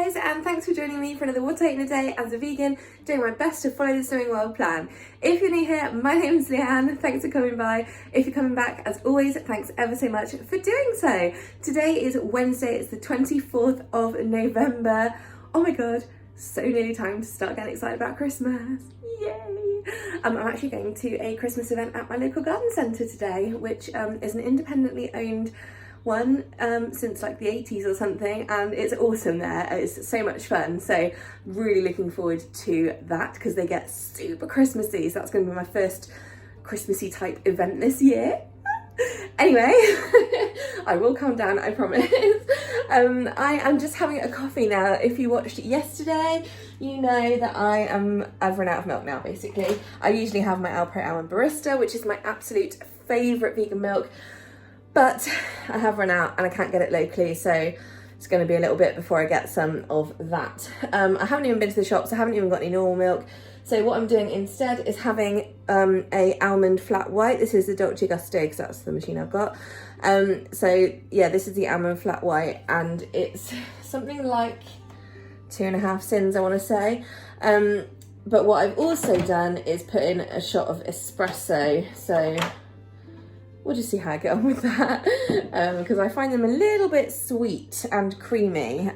guys, and thanks for joining me for another What I Eat in a Day as a vegan, doing my best to follow the Swimming World plan. If you're new here, my name's Leanne, thanks for coming by. If you're coming back, as always, thanks ever so much for doing so. Today is Wednesday, it's the 24th of November. Oh my god, so nearly time to start getting excited about Christmas. Yay! I'm actually going to a Christmas event at my local garden centre today, which is an independently owned one since like the 80s or something, and it's awesome there. It's so much fun, so really looking forward to that because they get super Christmassy, so that's going to be my first Christmassy type event this year. Anyway, I will calm down, I promise. I am just having a coffee now. If you watched it yesterday, you know that I've run out of milk now, basically. I usually have my Almond Barista, which is my absolute favourite vegan milk, but I have run out and I can't get it locally, so it's going to be a little bit before I get some of that. I haven't even been to the shops, I haven't even got any normal milk, so what I'm doing instead is having a almond flat white. This is the Dolce because that's the machine I've got. So yeah, this is the almond flat white, and it's something like 2.5 SYNS, I want to say. But what I've also done is put in a shot of espresso, so we'll just see how I get on with that, because I find them a little bit sweet and creamy.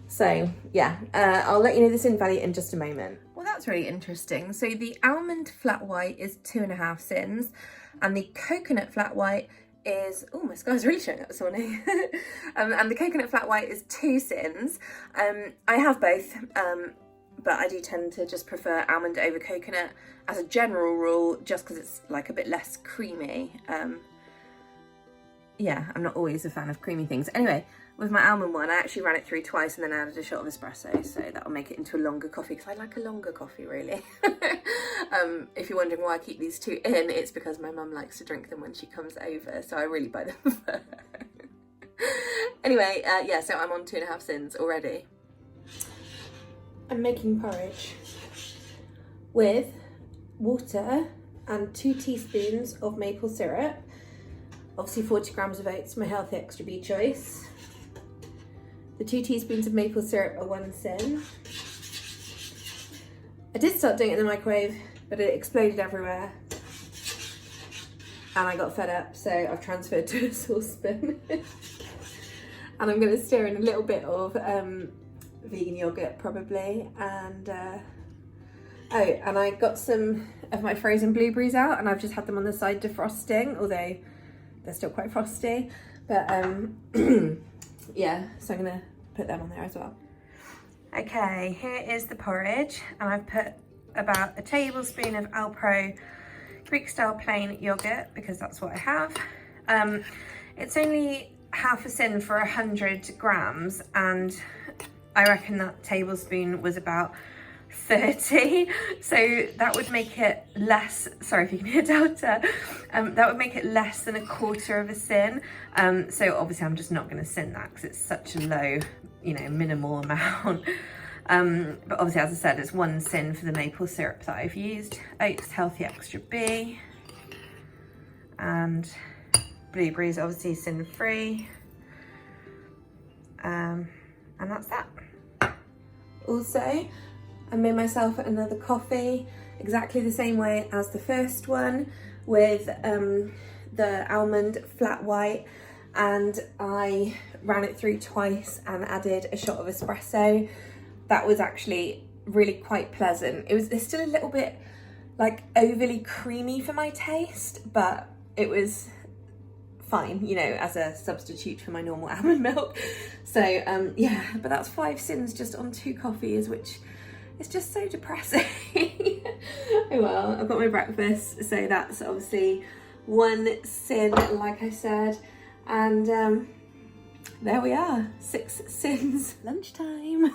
So yeah, I'll let you know the SYNS value in just a moment. Well, that's really interesting. So the almond flat white is 2.5 SYNS, and the coconut flat white is, oh, my scar's really showing up this morning. And the coconut flat white is 2 SYNS. I have both, but I do tend to just prefer almond over coconut as a general rule, just because it's like a bit less creamy. Yeah, I'm not always a fan of creamy things. Anyway, with my almond one, I actually ran it through twice and then added a shot of espresso, so that'll make it into a longer coffee, because I like a longer coffee, really. If you're wondering why I keep these two in, it's because my mum likes to drink them when she comes over, so I really buy them for her. Anyway, yeah, so I'm on 2.5 SYNS already. I'm making porridge with water and 2 teaspoons of maple syrup, obviously 40 grams of oats, my healthy extra B choice. The 2 teaspoons of maple syrup are 1 SYN. I did start doing it in the microwave, but it exploded everywhere and I got fed up, so I've transferred to a saucepan. And I'm going to stir in a little bit of vegan yogurt probably, and oh, and I got some of my frozen blueberries out and I've just had them on the side defrosting, although they're still quite frosty, but yeah, so I'm gonna put them on there as well. Okay, here is the porridge, and I've put about a tablespoon of Alpro Greek style plain yogurt because that's what I have. It's only half a SYN for 100 grams, and I reckon that tablespoon was about 30, so that would make it less, sorry if you can hear Delta, that would make it less than 1/4 of a SYN. So obviously I'm just not going to SYN that because it's such a low, you know, minimal amount. But obviously, as I said, it's 1 SYN for the maple syrup that I've used. Oats healthy extra B, and blueberries obviously SYN free, and that's that. Also, I made myself another coffee exactly the same way as the first one, with the almond flat white, and I ran it through twice and added a shot of espresso. That was actually really quite pleasant. It's still a little bit like overly creamy for my taste, but it was fine, you know, as a substitute for my normal almond milk. So yeah, but that's 5 SYNS just on 2 coffees, which it's just so depressing. Oh well, I've got my breakfast, so that's obviously 1 SYN, like I said, and there we are, 6 SYNS. Lunchtime.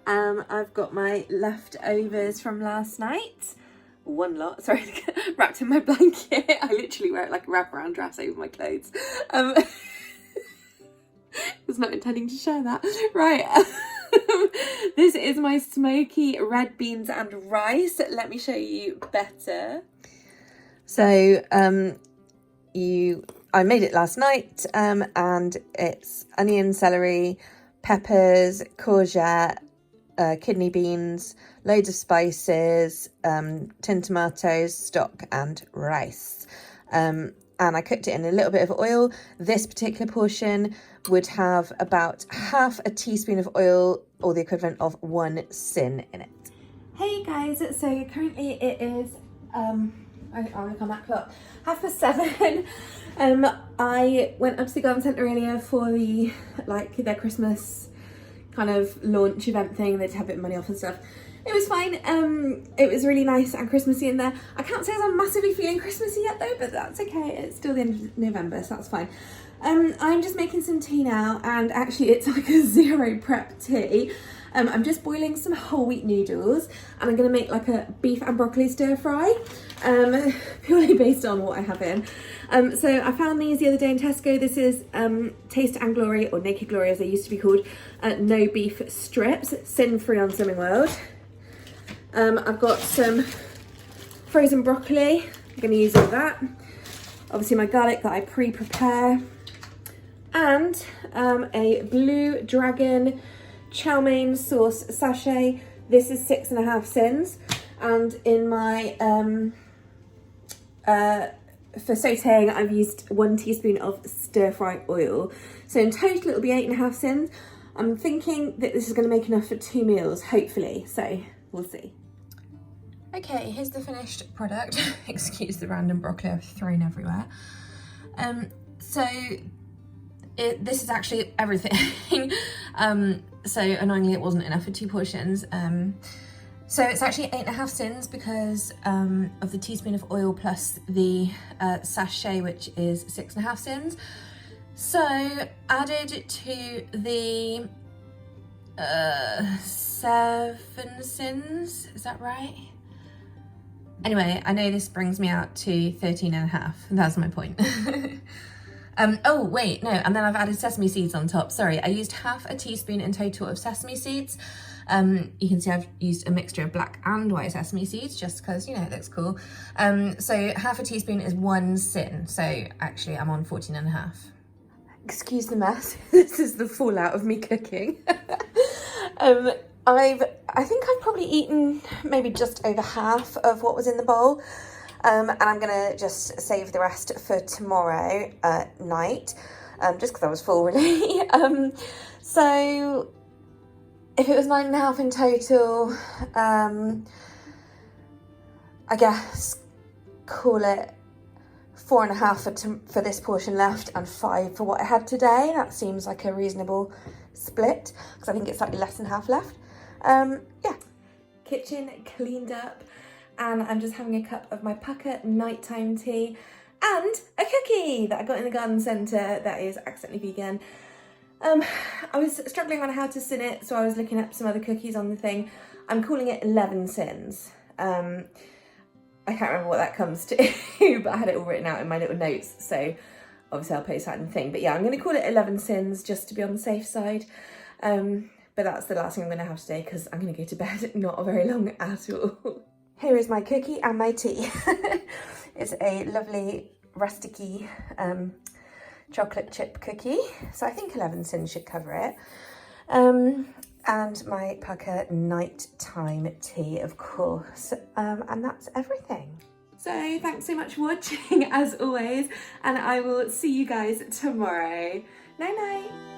I've got my leftovers from last night. One lot, sorry, wrapped in my blanket. I literally wear it like a wraparound dress over my clothes. Was not intending to share that. Right. This is my smoky red beans and rice. Let me show you better. So I made it last night, and it's onion, celery, peppers, courgette, kidney beans, loads of spices, tin tomatoes, stock and rice. And I cooked it in a little bit of oil. This particular portion would have about half a teaspoon of oil, or the equivalent of 1 SYN in it. Hey guys, so currently it is, I'll look on that clock, 7:30. I went up to the garden centre earlier for their Christmas kind of launch event thing. They'd have a bit of money off and stuff. It was fine. It was really nice and Christmassy in there. I can't say I'm massively feeling Christmassy yet though, but that's okay. It's still the end of November, so that's fine. I'm just making some tea now, and actually it's like a zero prep tea. I'm just boiling some whole wheat noodles, and I'm going to make like a beef and broccoli stir fry, purely based on what I have in. So I found these the other day in Tesco. This is Taste and Glory, or Naked Glory as they used to be called, no beef strips, SYN free on Slimming World. I've got some frozen broccoli, I'm going to use all that. Obviously my garlic that I pre-prepare, and a Blue Dragon Chow sauce sachet. This is 6.5 SYNS, and in my for sauteing I've used 1 teaspoon of stir fry oil, so in total it'll be 8.5 SYNS. I'm thinking that this is going to make enough for 2 meals, hopefully, so we'll see. Okay, here's the finished product. Excuse the random broccoli I've thrown everywhere. This is actually everything. So annoyingly it wasn't enough for 2 portions. So it's actually 8.5 SYNS because of the teaspoon of oil plus the sachet, which is 6.5 SYNS. So added to the 7 SYNS, is that right? Anyway, I know this brings me out to 13.5. That's my point. Oh wait, no, and then I've added sesame seeds on top. Sorry, I used half a teaspoon in total of sesame seeds. You can see I've used a mixture of black and white sesame seeds just because, you know, it looks cool. So half a teaspoon is 1 SYN. So actually I'm on 14.5. Excuse the mess. This is the fallout of me cooking. I think I've probably eaten maybe just over half of what was in the bowl. And I'm gonna just save the rest for tomorrow night, just because I was full really. So if it was 9.5 in total, I guess call it 4.5 for this portion left and 5 for what I had today. That seems like a reasonable split because I think it's slightly less than half left. Yeah. Kitchen cleaned up, and I'm just having a cup of my pucker nighttime tea and a cookie that I got in the garden centre that is accidentally vegan. I was struggling on how to SYN it, so I was looking up some other cookies on the thing. I'm calling it 11 SYNS. I can't remember what that comes to, but I had it all written out in my little notes, so obviously I'll post that in the thing. But yeah, I'm going to call it 11 SYNS just to be on the safe side. But that's the last thing I'm going to have today because I'm going to go to bed not very long at all. Here is my cookie and my tea. It's a lovely rusticy chocolate chip cookie. So I think 11 SYNS should cover it. And my pucker nighttime tea, of course. And that's everything. So thanks so much for watching as always, and I will see you guys tomorrow. Night night.